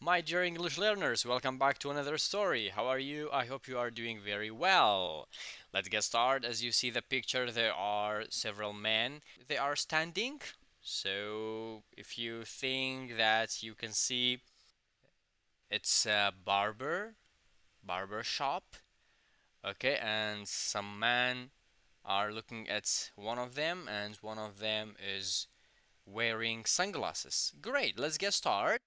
My dear English learners, welcome back to another story. How are you? I hope you are doing very well. Let's get started. As you see the picture, there are several men. They are standing. So, if you think that you can see it's a barber shop, okay, and some men are looking at one of them, and one of them is wearing sunglasses. Great, let's get started.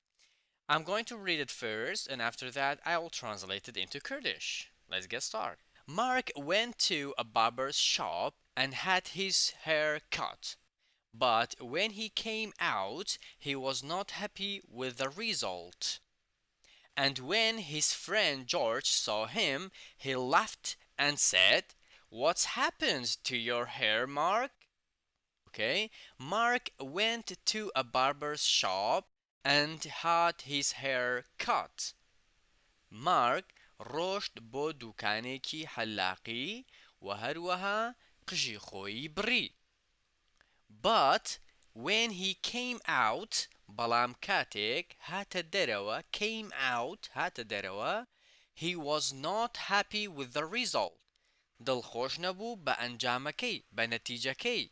I'm going to read it first, and after that, I will translate it into Kurdish. Let's get started. Mark went to a barber's shop and had his hair cut. But when he came out, he was not happy with the result. And when his friend George saw him, he laughed and said, "What's happened to your hair, Mark?" Okay, Mark went to a barber's shop and had his hair cut. مارک ڕۆشت بۆ دوکانێکی حەلاقی و هەروەها قژی خۆی بڕی. But when he came out, بەڵام کاتێک هاتە دەرەوە هاتە دەرەوە he was not happy with the result. دڵخۆش نەبوو بە ئەنجامەکەی بە نەتیجەکەی.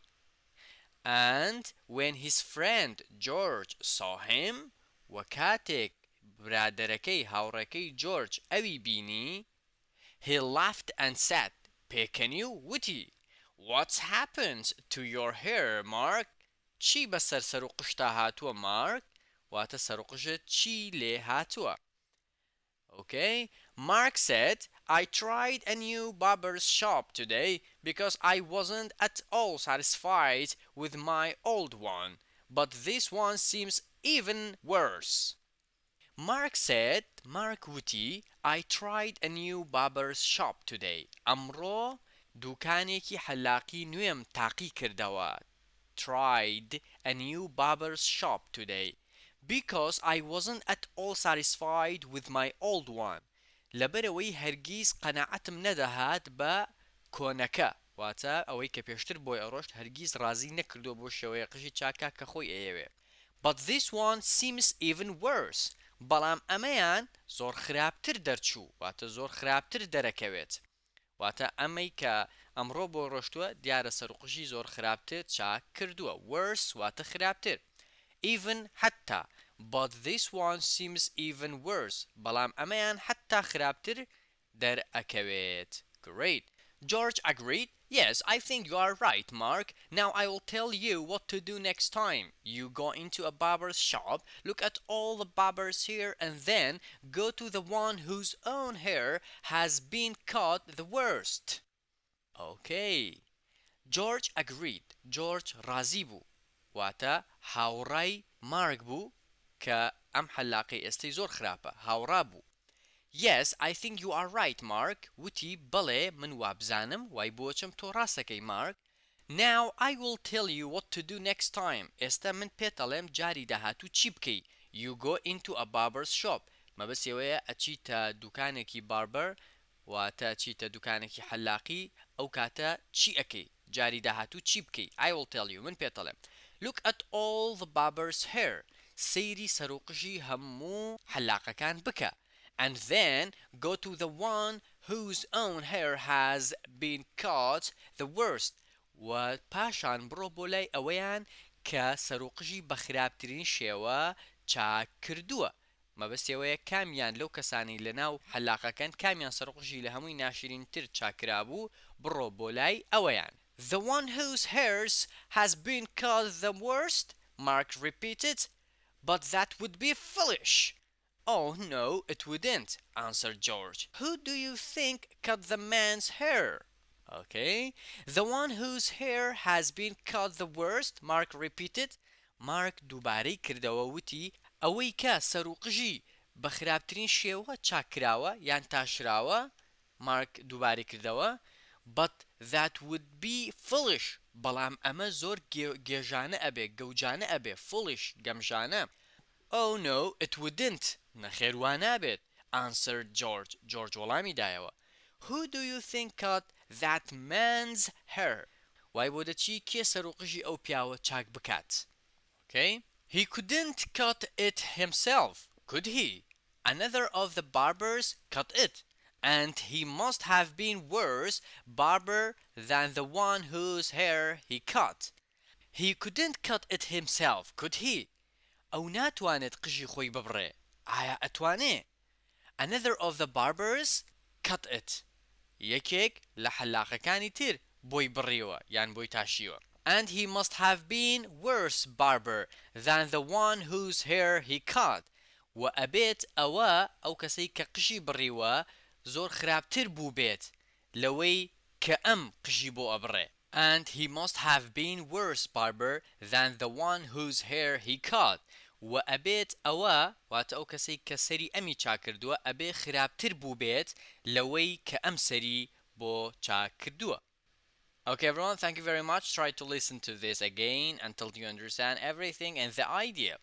And when his friend George saw him, و کاتێک برادەرەکەی هاوڕێکەی جۆرج ئەوی بینی he laughed and said پێکەنی و وتی What's happened to your hair, Mark? چی بەسەر سەر و قشتا هاتووە مارک؟ واتە سەر و قژت چی لێ هاتووە؟ Okay, Mark said, I tried a new barber's shop today because I wasn't at all satisfied with my old one, but this one seems even worse. Mark said, Mark وتی, I tried a new barber's shop today. ئەمڕۆ دوکانێکی حەلاقی نوێم تاقی کردەوە. Tried a new barber's shop today because I wasn't at all satisfied with my old one. لەبەرەوەی هەرگیز قەناعەتم نەدەهات بە کۆنەکە. واتە ئەوەی کە پێشتر بۆی ئەڕۆشت هەرگیز ڕازی نەکردو بۆ شێوەیە قژی چاکە کە خۆی ئەیەوێ. But this one seems even worse. بەڵام ئەمەیان زۆر خراپتر دەرچوو. واتە زۆر خراپتر دەرەکەوێت. واتە ئەمەی کە ئەمڕۆ بۆ ڕۆشتووە دیارە سەرقژی زۆر خراپتر چاک کردووە. Worse واتە خراپتر. Even حتى. But this one seems even worse. بەڵام ئەمەیان حتى خراپتر دەرەکەوێت. Great. George agreed. Yes, I think you are right, Mark. Now I will tell you what to do next time. You go into a barber's shop, look at all the barbers here, and then go to the one whose own hair has been cut the worst. Okay. George agreed. George راضی بوو. واتە هاوڕای مارک بوو کە ئەم حەلاقەی ئێستەی زۆر خراپە. هاوڕا بوو. Yes, I think you are right, Mark. وتی بەڵێ من وابزانم وای بۆچم تۆ ڕاستەکەی Mark. Now I will tell you what to do next time. ئێستا من پێت دەڵێم جاری داهاتوو چی بکەی. You go into a barber's shop. مەبەستیەوەیە ئەچیتە دوکانێکی باربەر واتە چیتە دوکانێکی حەلاقی ئەو کاتە چی ئەکەی؟ جاری داهاتوو چی بکەی؟ I will tell you. من پێت دەڵێم. Look at all the barber's hair. سەیری سەرۆقژی هەموو حەلاقەکان بکە. And then go to the one whose own hair has been cut the worst. و پاشان بڕۆ بۆ لای ئەوەیان کە سەرۆقژی بە خراپترین شێوە چاک کردووە. مەبەستیەوەیە کامیان لەو کەسانی لەناو حەلاقەکان کامیان سەرۆقژی لە هەمووی ناشرینتر چاکرابوو بڕۆ بۆ لای ئەوەیان. The one whose hairs has been cut the worst, Mark repeated. But that would be foolish. Oh no, it wouldn't, answered George. Who do you think cut the man's hair? Okay. The one whose hair has been cut the worst, Mark repeated. Mark دووبارەی کردەوە وتی ئەوەی کە سەرۆقژی بە خراپترین شێوە چاکراوە یان تاشراوە. Mark دووبارەی کردەوە. But that would be foolish. بەڵام ئەمە زۆر گێژانە ئەبێ گەوجانە ئەبێ. Foolish گەمژانە. Oh no, it wouldn't. نەخێوانابێت. Answered George. George وەڵامی دایەوە. Who do you think cut that man's hair? وای بۆ دەچی کێ سەرۆقژی ئەو پیاوە چاک بکات. Okay? He couldn't cut it himself, could he? Another of the barbers cut it, and he must have been worse barber than the one whose hair he cut. He couldn't cut it himself, could he? أو ناتوانت قشي خوي ببري. آیا أتواني. Another of the barbers cut it. یەکێک لە حەلاقەکانی تر بۆی بڕیوە یان بۆی تاشیوە. And he must have been worse barber than the one whose hair he cut. و ئەبێت ئەو کەسەی کە قشی بڕیوە زۆر خراپتر بوو بێت لەوەی کە ئەم قشی بۆ ئەبڕێ. And he must have been worse barber than the one whose hair he cut. و ئەبێت واتە ئەو کەسەی کە سەری ئەمی چاکردووە ئەبێ خراپتر بوو بێت لەوەی کە ئەم سەری بۆ چاکردووە. Okay, everyone, thank you very much. Try to listen to this again until you understand everything and the idea.